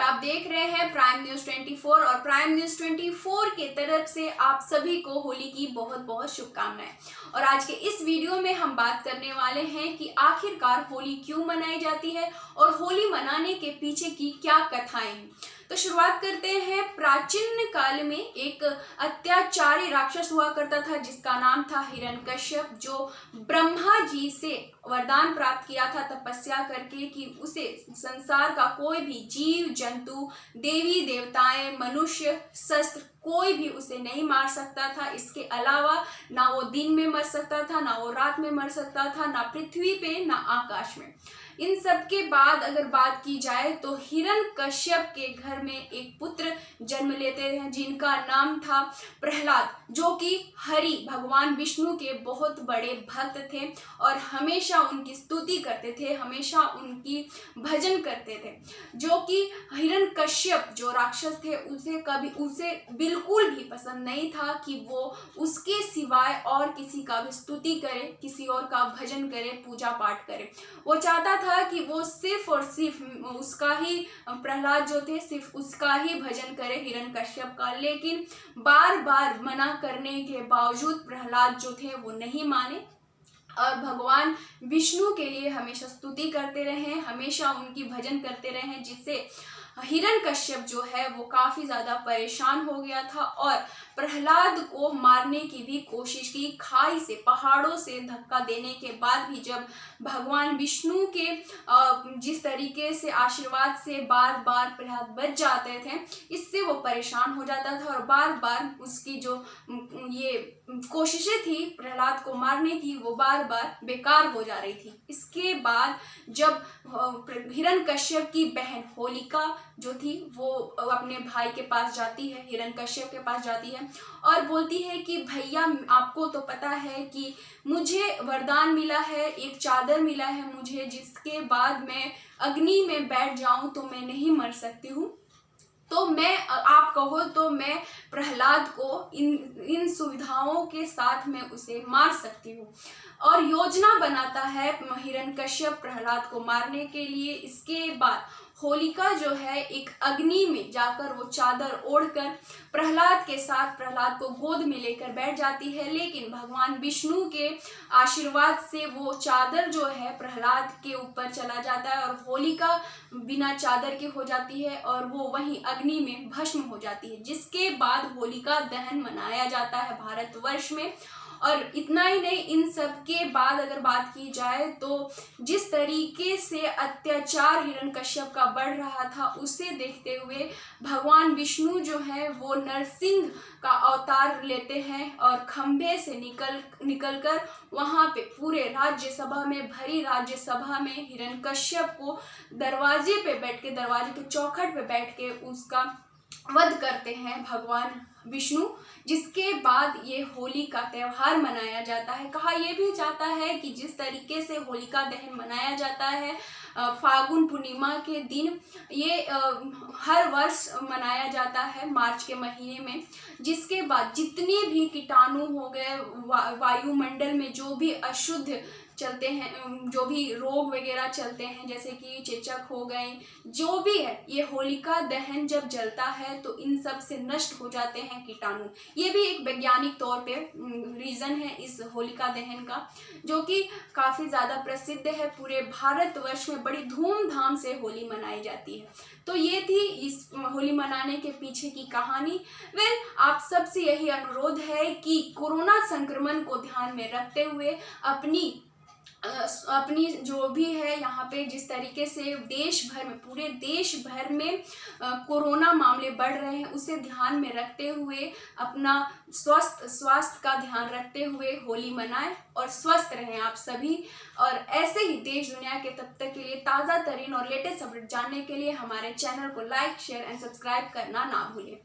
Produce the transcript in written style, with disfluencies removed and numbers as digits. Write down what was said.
आप देख रहे हैं प्राइम न्यूज़ 24 और प्राइम न्यूज़ 24 के तरफ से आप सभी को होली की बहुत बहुत शुभकामनाएं। और आज के इस वीडियो में हम बात करने वाले हैं कि आखिरकार होली क्यों मनाई जाती है और होली मनाने के पीछे की क्या कथाएं हैं। तो शुरुआत करते हैं। प्राचीन काल में एक अत्याचारी राक्षस हुआ करता था जिसका नाम था हिरण्यकश्यप, जो ब्रह्मा जी से वरदान प्राप्त किया था तपस्या करके कि उसे संसार का कोई भी जीव जंतु, देवी देवताएं, मनुष्य, शस्त्र कोई भी उसे नहीं मार सकता था। इसके अलावा ना वो दिन में मर सकता था, ना वो रात में मर सकता था, ना पृथ्वी पे ना आकाश में। इन सब के बाद अगर बात की जाए तो हिरण्यकश्यप के घर में एक पुत्र जन्म लेते हैं जिनका नाम था प्रहलाद, जो कि हरि भगवान विष्णु के बहुत बड़े भक्त थे और हमेशा उनकी स्तुति करते थे, हमेशा उनकी भजन करते थे। जो कि हिरण्यकश्यप जो राक्षस थे उसे बिल्कुल भी पसंद नहीं था कि वो उसके सिवाय और किसी का भी स्तुति करे, किसी और का भजन करे, पूजा पाठ करे। वो चाहता था कि वो सिर्फ और सिर्फ उसका ही, प्रहलाद जो थे सिर्फ उसका ही भजन करे, हिरण्यकश्यप का। लेकिन बार बार मना करने के बावजूद प्रहलाद जो थे वो नहीं माने और भगवान विष्णु के लिए हमेशा स्तुति करते रहे, हमेशा उनकी भजन करते रहे, जिससे हिरण्यकश्यप जो है वो काफी ज्यादा परेशान हो गया था और प्रहलाद को मारने की भी कोशिश की। खाई से, पहाड़ों से धक्का देने के बाद भी जब भगवान विष्णु के जिस तरीके से आशीर्वाद से बार बार प्रहलाद बच जाते थे, इससे वो परेशान हो जाता था और बार बार उसकी जो ये कोशिशें थी प्रहलाद को मारने की वो बार बार बेकार हो जा रही थी। इसके बाद जब हिरण्यकश्यप की बहन होलिका जो थी वो अपने भाई के पास जाती है, हिरण्यकश्यप के पास जाती है और बोलती है कि भैया आपको तो पता है कि मुझे वरदान मिला है, एक चादर मिला है मुझे, जिसके बाद मैं अग्नि में बैठ जाऊं तो मैं नहीं मर सकती हूँ। तो मैं, आप कहो तो मैं प्रहलाद को इन सुविधाओं के साथ मैं उसे मार सकती हूँ। और योजना बनाता है हिरण्यकश्यप प्रहलाद को मारने के लिए। इसके बाद होलिका जो है एक अग्नि में जाकर वो चादर ओढ़कर प्रहलाद के साथ प्रहलाद को गोद में लेकर बैठ जाती है। लेकिन भगवान विष्णु के आशीर्वाद से वो चादर जो है प्रहलाद के ऊपर चला जाता है और होलिका बिना चादर के हो जाती है और वो वहीं अग्नि में भस्म हो जाती है। जिसके बाद होलिका दहन मनाया जाता है भारतवर्ष में। और इतना ही नहीं, इन सब के बाद अगर बात की जाए तो जिस तरीके से अत्याचार हिरण्यकश्यप का बढ़ रहा था उसे देखते हुए भगवान विष्णु जो है वो नरसिंह का अवतार लेते हैं और खंभे से निकलकर वहां पे पूरे राज्यसभा में, भरी राज्यसभा में हिरण्यकश्यप को दरवाजे पे बैठ के, दरवाजे के चौखट पे बैठ के उसका वध करते हैं भगवान विष्णु। जिसके बाद ये होली का त्यौहार मनाया जाता है। कहा यह भी जाता है कि जिस तरीके से होलिका दहन मनाया जाता है फागुन पूर्णिमा के दिन, ये हर वर्ष मनाया जाता है मार्च के महीने में। जिसके बाद जितने भी कीटाणु हो गए वायुमंडल में, जो भी अशुद्ध चलते हैं, जो भी रोग वगैरह चलते हैं जैसे कि चेचक हो गए, जो भी है, ये होलिका दहन जब जलता है तो इन सब से नष्ट हो जाते हैं कीटाणु। ये भी एक वैज्ञानिक तौर पे रीजन है इस होलिका दहन का, जो कि काफी ज्यादा प्रसिद्ध है। पूरे भारतवर्ष में बड़ी धूमधाम से होली मनाई जाती है। तो ये थी इस होली मनाने के पीछे की कहानी। आप सबसे यही अनुरोध है कि कोरोना संक्रमण को ध्यान में रखते हुए अपनी जो भी है यहाँ पे जिस तरीके से देश भर में, पूरे देश भर में कोरोना मामले बढ़ रहे हैं, उसे ध्यान में रखते हुए अपना स्वास्थ्य का ध्यान रखते हुए होली मनाएं और स्वस्थ रहें आप सभी। और ऐसे ही देश दुनिया के तब तक के लिए ताज़ा तरीन और लेटेस्ट अपडेट जानने के लिए हमारे चैनल को लाइक, शेयर एंड सब्सक्राइब करना ना भूलें।